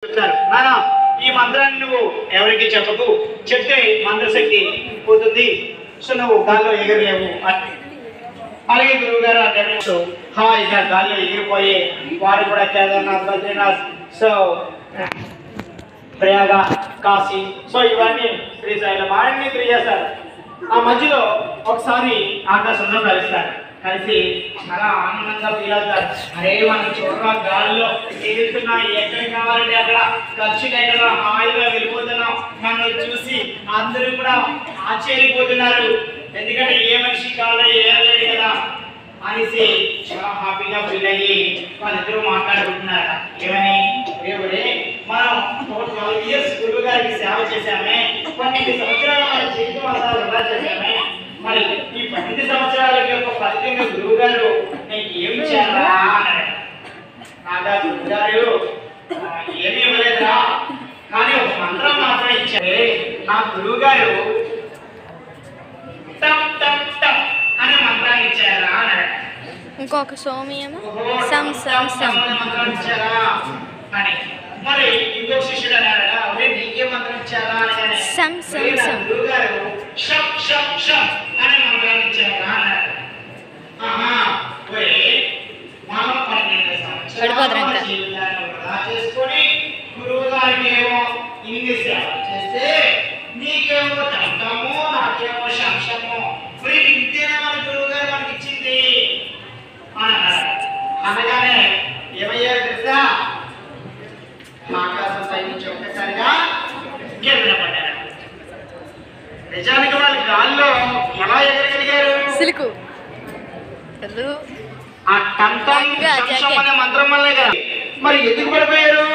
నానా ఈ మంత్రాన్ని నువ్వు ఎవరికి చెప్పకు, చెప్తే మంత్రశక్తి పోతుంది, సో నువ్వు గాల్లో ఎగరలేవు అని. అలాగే గురువు గారు అంటే హాయిగా గాల్లో ఎగిరిపోయే వారు కూడా కేదార్నాథ్, బద్రీనాథ్, సో ప్రయాగ, కాశీ, సో ఇవన్నీ శ్రీశైలం అన్ని తిరిగేస్తారు. ఆ మధ్యలో ఒకసారి ఆకాశంలో కలుస్తారు. కలిసి చాలా ఆనందంగా ఫీల్ అవుతారు. అరే మనం చూడరా గాల్లో ఎగురుతున్నాం, ఎక్కడ కావాలంటే అక్కడ ఖర్చు లేకుండా హాయిగా వెళ్ళిపోతున్నాం. మనం చూసి అందరూ కూడా ఆశ్చర్యపోతున్నారు, ఎందుకంటే ఏ మనిషి గాల్లో ఏరలేడు కదా అనేసి చాలా హ్యాపీగా ఫీల్ అయ్యి వాళ్ళిద్దరూ మాట్లాడుకుంటున్నారు. ఏమని, రేవుడే మనం 12 ఇయర్స్ గురువు గారికి సేవ చేశామే, 12 సంవత్సరాలు మన జీవితం అంతా వృధా చేశామే, మరి ఈ 12 సంవత్సరాల యొక్క ఫలితంగా గురువు గారు నీకు ఏమి ఇచ్చారా అన్నాడు. నాగా గురువు గారు ఏమీ ఇవ్వలేదురా, కానీ ఒక మంత్రం మాత్రం ఇచ్చారే. నా గురువు గారు టమ్ టమ్ టమ్ అనే మంత్రాన్ని ఇచ్చారా అన్నాడు. ఇంకొక సోమియము సం సం సం మంత్రం ఇచ్చారా అని. మరి ఇంకో శిష్యుడు అన్నాడు, నీకే మంత్రం ఇచ్చారా అని. సం సం సం గురువు గారు షం షం షం అనే మంత్రాన్ని ఇచ్చారా అన్నాడు. మనం 12 సంవత్సరాల జీవితాన్ని వృధా చేసుకొని గురువు గారికి ఏమో ఇన్ని సేవ చేస్తే నీకేమో తంతము, నాకేమో శంశము, మరి ఇంతేనా మన గురువు గారు మనకి ఇచ్చింది అన్నాడు. అనగానే ఏమయ్యారు తెలుసా, ఆకాశం సైనించి ఒక్కసారిగా కింద పడ్డారు. నిజానికి వాళ్ళు గాల్లో ఎలా ఎగరగలిగారు? సిలుకు ఆ టంటం అనే మంత్రం వల్లే కదా. మరి ఎందుకు పడిపోయారు?